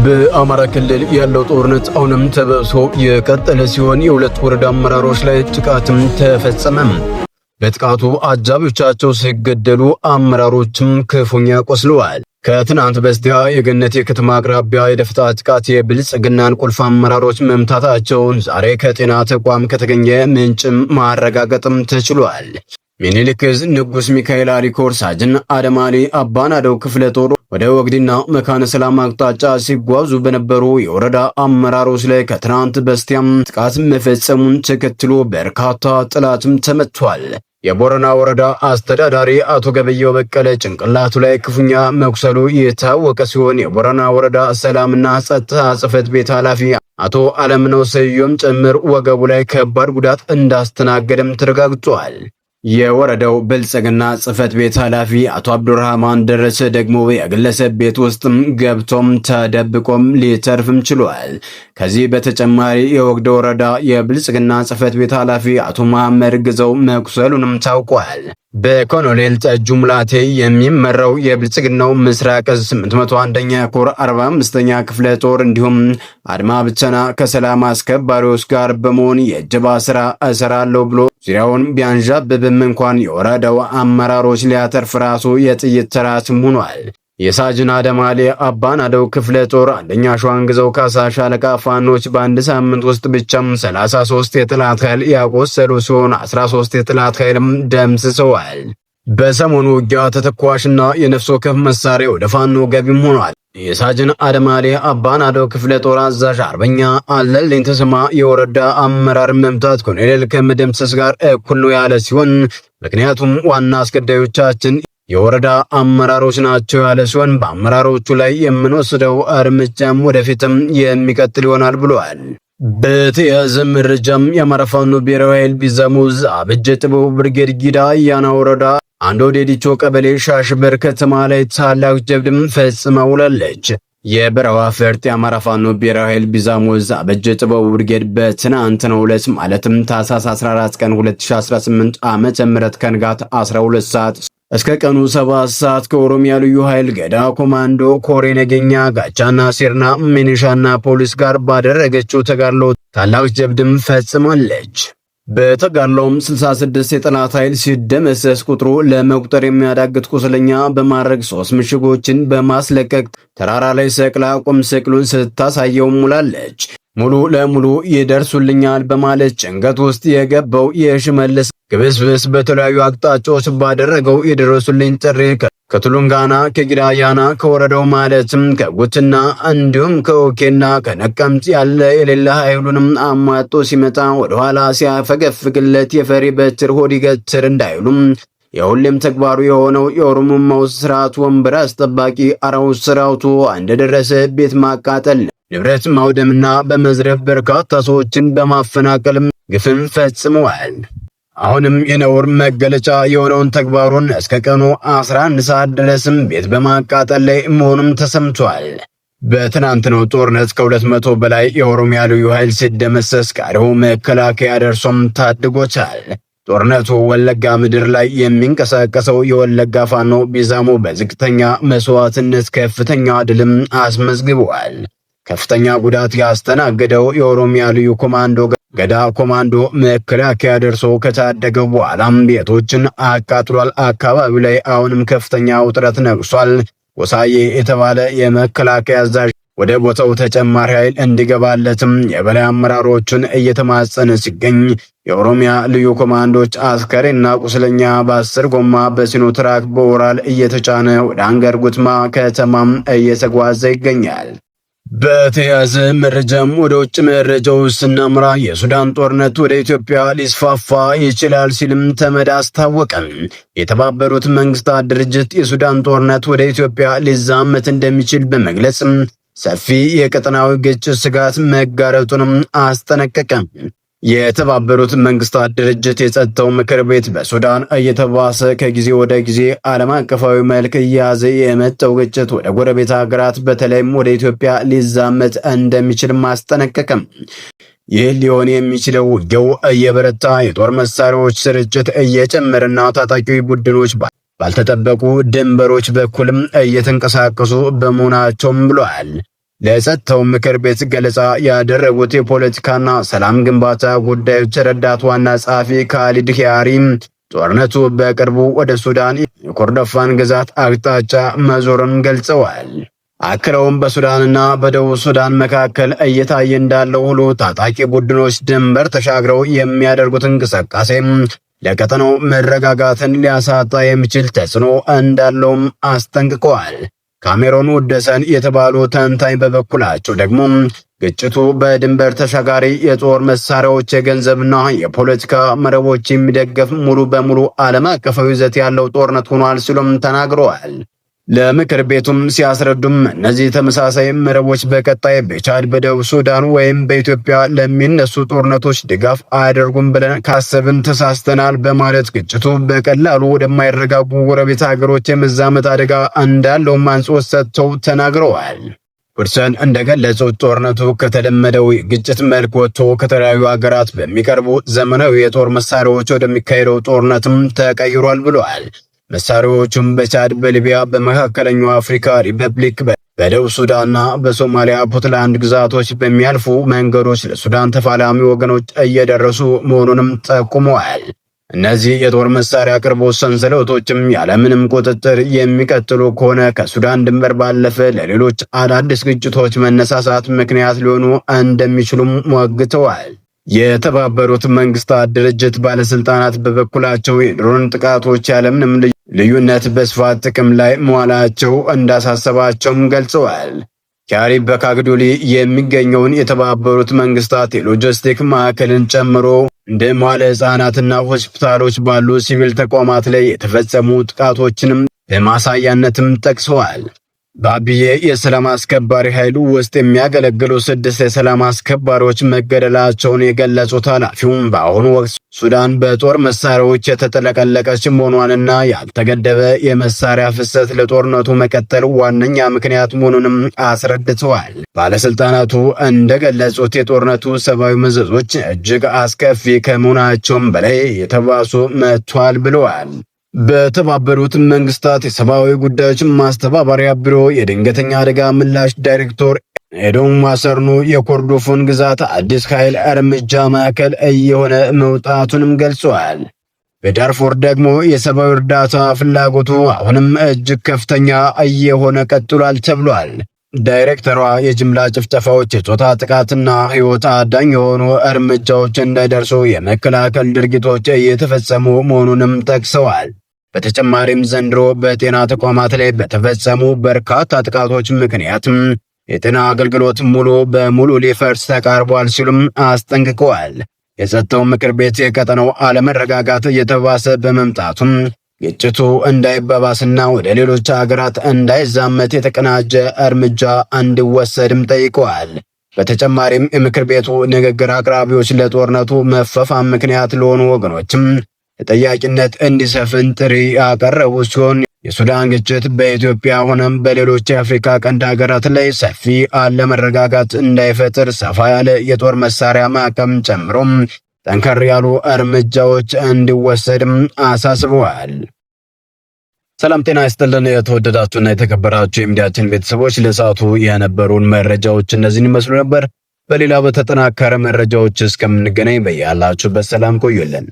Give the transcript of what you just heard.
በአማራ ክልል ያለው ጦርነት አሁንም ተባብሶ የቀጠለ ሲሆን የሁለት ወረዳ አመራሮች ላይ ጥቃትም ተፈጸመ። በጥቃቱ አጃቢዎቻቸው ሲገደሉ አመራሮችም ክፉኛ ቆስለዋል። ከትናንት በስቲያ የገነት የከተማ አቅራቢያ የደፈጣ ጥቃት የብልጽግናን ቁልፍ አመራሮች መምታታቸውን ዛሬ ከጤና ተቋም ከተገኘ ምንጭም ማረጋገጥም ተችሏል። ሚኒሊክ ዕዝ ንጉስ ሚካኤል አሊኮር ሳጅን አደማሊ አባናደው ክፍለ ጦር ወደ ወግዲና መካነ ሰላም አቅጣጫ ሲጓዙ በነበሩ የወረዳ አመራሮች ላይ ከትናንት በስቲያም ጥቃት መፈጸሙን ተከትሎ በርካታ ጠላትም ተመቷል። የቦረና ወረዳ አስተዳዳሪ አቶ ገበየው በቀለ ጭንቅላቱ ላይ ክፉኛ መቁሰሉ የታወቀ ሲሆን የቦረና ወረዳ ሰላምና ጸጥታ ጽሕፈት ቤት ኃላፊ አቶ አለምነው ሰዮም ጭምር ወገቡ ላይ ከባድ ጉዳት እንዳስተናገደም ተረጋግጧል። የወረዳው ብልጽግና ጽሕፈት ቤት ኃላፊ አቶ አብዱራህማን ደረሰ ደግሞ የግለሰብ ቤት ውስጥም ገብቶም ተደብቆም ሊተርፍም ችሏል። ከዚህ በተጨማሪ የወግደ ወረዳ የብልጽግና ጽሕፈት ቤት ኃላፊ አቶ መሐመድ ግዘው መቁሰሉንም ታውቋል። በኮሎኔል ጠጁ ሙላቴ የሚመራው የብልጽግናው ምስራቅ ዕዝ 801ኛ ኮር 45ኛ ክፍለ ጦር እንዲሁም አድማ ብተና ከሰላም አስከባሪዎች ጋር በመሆን የእጀባ ስራ እሰራለሁ ብሎ ዙሪያውን ቢያንዣብብም እንኳን የወረዳው አመራሮች ሊያተርፍ ራሱ የጥይት ተራትም ሆኗል። የሳጅን አደማሊ አባናደው ክፍለ ጦር አንደኛ ሸዋንግዘው ካሳ ሻለቃ ፋኖች በአንድ ሳምንት ውስጥ ብቻም 33 የጥላት ኃይል ያቆሰሉ ሲሆን 13 የጥላት ኃይልም ደምስሰዋል። በሰሞኑ ውጊያ ተተኳሽና የነፍስ ወከፍ መሳሪያ ወደ ፋኖ ገቢም ሆኗል። የሳጅን አደማሊ አባናደው ክፍለ ጦር አዛዥ አርበኛ አለልኝ ተሰማ የወረዳ አመራር መምታት ኮሎኔል ከመደምሰስ ጋር እኩል ነው ያለ ሲሆን ምክንያቱም ዋና አስገዳዮቻችን የወረዳ አመራሮች ናቸው ያለ ሲሆን በአመራሮቹ ላይ የምንወስደው እርምጃም ወደፊትም የሚቀጥል ይሆናል ብለዋል። በተያያዘ መረጃም የአማራ ፋኖ ብሔራዊ ኃይል ቢዛሙ ዕዝ አበጀ ጥበቡ ብርጌድ ጊዳ አያና ወረዳ አንድ ወዴዲቾ ቀበሌ ሻሽበር ከተማ ላይ ታላቅ ጀብድም ፈጽማ ውላለች። የበረሃ ፈርጥ የአማራ ፋኖ ብሔራዊ ኃይል ቢዛሙ ዕዝ አበጀ ጥበቡ ብርጌድ በትናንትናው ዕለት ማለትም ታኅሳስ 14 ቀን 2018 ዓ.ም ከንጋት 12 ሰዓት እስከ ቀኑ 7 ሰዓት ከኦሮሚያ ልዩ ኃይል ገዳ ኮማንዶ ኮሬ ነገኛ ጋቻና ሲርና ሚኒሻና ፖሊስ ጋር ባደረገችው ተጋድሎ ታላቅ ጀብድም ፈጽማለች። በተጋድሎውም 66 የጠላት ኃይል ሲደመሰስ ቁጥሩ ለመቁጠር የሚያዳግት ቁስለኛ በማድረግ 3 ምሽጎችን በማስለቀቅ ተራራ ላይ ሰቅላ ቁም ስቅሉን ስታሳየው ሙላለች። ሙሉ ለሙሉ ይደርሱልኛል በማለት ጭንቀት ውስጥ የገባው የሽመልስ ግብስብስ በተለያዩ አቅጣጫዎች ባደረገው የደረሱልኝ ጥሪ ከቱሉንጋና ከጊዳያና ከወረዳው ማለትም ከጉትና እንዲሁም ከኦኬና ከነቀምት ያለ የሌላ ኃይሉንም አማጦ ሲመጣ ወደኋላ ሲያፈገፍግለት የፈሪ በትር ሆድ ይገትር እንዳይሉም የሁሌም ተግባሩ የሆነው የኦሮሞማው ስርዓት ወንበር አስጠባቂ አራዊት ሰራዊቱ እንደደረሰ ቤት ማቃጠል፣ ንብረት ማውደምና በመዝረፍ በርካታ ሰዎችን በማፈናቀልም ግፍን ፈጽመዋል። አሁንም የነውር መገለጫ የሆነውን ተግባሩን እስከ ቀኑ 11 ሰዓት ድረስም ቤት በማቃጠል ላይ መሆኑም ተሰምቷል። በትናንትናው ጦርነት ከ200 በላይ የኦሮሚያ ልዩ ኃይል ሲደመሰስ ቀሪው መከላከያ ደርሶም ታድጎታል። ጦርነቱ ወለጋ ምድር ላይ የሚንቀሳቀሰው የወለጋ ፋኖ ቢዛሙ በዝቅተኛ መስዋዕትነት ከፍተኛ ድልም አስመዝግቧል። ከፍተኛ ጉዳት ያስተናገደው የኦሮሚያ ልዩ ኮማንዶ ገዳ ኮማንዶ መከላከያ ደርሶ ከታደገው በኋላም ቤቶችን አቃጥሏል። አካባቢው ላይ አሁንም ከፍተኛ ውጥረት ነግሷል። ወሳዬ የተባለ የመከላከያ አዛዥ ወደ ቦታው ተጨማሪ ኃይል እንዲገባለትም የበላይ አመራሮችን እየተማጸነ ሲገኝ የኦሮሚያ ልዩ ኮማንዶች አስከሬና ቁስለኛ በ10 ጎማ በሲኖትራክ በኦራል እየተጫነ ወደ አንገር ጉትማ ከተማም እየተጓዘ ይገኛል። በተያያዘ መረጃም ወደ ውጭ መረጃው ስናምራ የሱዳን ጦርነት ወደ ኢትዮጵያ ሊስፋፋ ይችላል ሲልም ተመድ አስታወቀ። የተባበሩት መንግስታት ድርጅት የሱዳን ጦርነት ወደ ኢትዮጵያ ሊዛመት እንደሚችል በመግለጽ ሰፊ የቀጠናዊ ግጭት ስጋት መጋረጡንም አስጠነቀቀ። የተባበሩት መንግስታት ድርጅት የጸጥታው ምክር ቤት በሱዳን እየተባሰ ከጊዜ ወደ ጊዜ ዓለም አቀፋዊ መልክ እየያዘ የመጣው ግጭት ወደ ጎረቤት ሀገራት በተለይም ወደ ኢትዮጵያ ሊዛመት እንደሚችል ማስጠነቀቀም። ይህ ሊሆን የሚችለው ውጊያው እየበረታ የጦር መሳሪያዎች ስርጭት እየጨመረና ታጣቂ ቡድኖች ባልተጠበቁ ድንበሮች በኩልም እየተንቀሳቀሱ በመሆናቸውም ብለዋል። ለጸጥታው ምክር ቤት ገለጻ ያደረጉት የፖለቲካና ሰላም ግንባታ ጉዳዮች ረዳት ዋና ጸሐፊ ካሊድ ሂያሪ ጦርነቱ በቅርቡ ወደ ሱዳን የኮርዶፋን ግዛት አቅጣጫ መዞርን ገልጸዋል። አክለውም በሱዳንና በደቡብ ሱዳን መካከል እየታየ እንዳለው ሁሉ ታጣቂ ቡድኖች ድንበር ተሻግረው የሚያደርጉት እንቅስቃሴ ለቀጠናው መረጋጋትን ሊያሳጣ የሚችል ተጽዕኖ እንዳለውም አስጠንቅቀዋል። ካሜሮን ውደሰን የተባሉ ተንታኝ በበኩላቸው ደግሞ ግጭቱ በድንበር ተሻጋሪ የጦር መሳሪያዎች፣ የገንዘብና የፖለቲካ መረቦች የሚደገፍ ሙሉ በሙሉ ዓለም አቀፋዊ ይዘት ያለው ጦርነት ሆኗል ሲሉም ተናግረዋል። ለምክር ቤቱም ሲያስረዱም እነዚህ ተመሳሳይ መረቦች በቀጣይ በቻድ፣ በደቡብ ሱዳን ወይም በኢትዮጵያ ለሚነሱ ጦርነቶች ድጋፍ አያደርጉም ብለን ካሰብን ተሳስተናል በማለት ግጭቱ በቀላሉ ወደማይረጋጉ ጎረቤት ሀገሮች የመዛመት አደጋ እንዳለው አጽንኦት ሰጥተው ተናግረዋል። ውድሰን እንደገለጹት ጦርነቱ ከተለመደው ግጭት መልክ ወጥቶ ከተለያዩ ሀገራት በሚቀርቡ ዘመናዊ የጦር መሳሪያዎች ወደሚካሄደው ጦርነትም ተቀይሯል ብለዋል። መሳሪያዎቹም በቻድ፣ በሊቢያ፣ በመካከለኛው አፍሪካ ሪፐብሊክ፣ በደቡብ ሱዳንና በሶማሊያ ፑንትላንድ ግዛቶች በሚያልፉ መንገዶች ለሱዳን ተፋላሚ ወገኖች እየደረሱ መሆኑንም ጠቁመዋል። እነዚህ የጦር መሳሪያ አቅርቦት ሰንሰለቶችም ያለምንም ቁጥጥር የሚቀጥሉ ከሆነ ከሱዳን ድንበር ባለፈ ለሌሎች አዳዲስ ግጭቶች መነሳሳት ምክንያት ሊሆኑ እንደሚችሉም ሞግተዋል። የተባበሩት መንግስታት ድርጅት ባለስልጣናት በበኩላቸው የድሮን ጥቃቶች ያለምንም ልዩነት በስፋት ጥቅም ላይ መዋላቸው እንዳሳሰባቸውም ገልጸዋል። ሂያሪ በካግዱሊ የሚገኘውን የተባበሩት መንግስታት የሎጂስቲክ ማዕከልን ጨምሮ እንደ መዋዕለ ሕፃናትና ሆስፒታሎች ባሉ ሲቪል ተቋማት ላይ የተፈጸሙ ጥቃቶችንም በማሳያነትም ጠቅሰዋል። በአብዬ የሰላም አስከባሪ ኃይሉ ውስጥ የሚያገለግሉ 6 የሰላም አስከባሪዎች መገደላቸውን የገለጹት ኃላፊውም በአሁኑ ወቅት ሱዳን በጦር መሳሪያዎች የተጠለቀለቀች መሆኗንና ያልተገደበ የመሳሪያ ፍሰት ለጦርነቱ መቀጠል ዋነኛ ምክንያት መሆኑንም አስረድተዋል። ባለስልጣናቱ እንደገለጹት የጦርነቱ ሰብአዊ መዘዞች እጅግ አስከፊ ከመሆናቸውም በላይ የተባሱ መጥቷል ብለዋል። በተባበሩት መንግስታት የሰብአዊ ጉዳዮች ማስተባበሪያ ቢሮ የድንገተኛ አደጋ ምላሽ ዳይሬክተር ኤዶም ዋሰርኑ የኮርዶፋን ግዛት አዲስ ኃይል እርምጃ ማዕከል እየሆነ መውጣቱንም ገልጸዋል። በዳርፉር ደግሞ የሰብአዊ እርዳታ ፍላጎቱ አሁንም እጅግ ከፍተኛ እየሆነ ቀጥሏል ተብሏል። ዳይሬክተሯ የጅምላ ጭፍጨፋዎች፣ የጾታ ጥቃትና ሕይወት አዳኝ የሆኑ እርምጃዎች እንዳይደርሱ የመከላከል ድርጊቶች እየተፈጸሙ መሆኑንም ጠቅሰዋል። በተጨማሪም ዘንድሮ በጤና ተቋማት ላይ በተፈጸሙ በርካታ ጥቃቶች ምክንያትም የጤና አገልግሎት ሙሉ በሙሉ ሊፈርስ ተቃርቧል ሲሉም አስጠንቅቀዋል። የጸጥታው ምክር ቤት የቀጠናው አለመረጋጋት እየተባሰ በመምጣቱም ግጭቱ እንዳይባባስና ወደ ሌሎች ሀገራት እንዳይዛመት የተቀናጀ እርምጃ እንዲወሰድም ጠይቀዋል። በተጨማሪም የምክር ቤቱ ንግግር አቅራቢዎች ለጦርነቱ መፋፋም ምክንያት ለሆኑ ወገኖችም ተጠያቂነት እንዲሰፍን ጥሪ ያቀረቡ ሲሆን የሱዳን ግጭት በኢትዮጵያ ሆነም በሌሎች የአፍሪካ ቀንድ ሀገራት ላይ ሰፊ አለመረጋጋት እንዳይፈጥር ሰፋ ያለ የጦር መሳሪያ ማዕቀብ ጨምሮም ጠንከር ያሉ እርምጃዎች እንዲወሰድም አሳስበዋል። ሰላም ጤና ይስጥልን። የተወደዳችሁና የተከበራችሁ የሚዲያችን ቤተሰቦች ለሰዓቱ የነበሩን መረጃዎች እነዚህን ይመስሉ ነበር። በሌላ በተጠናከረ መረጃዎች እስከምንገናኝ በያላችሁበት ሰላም ቆዩልን።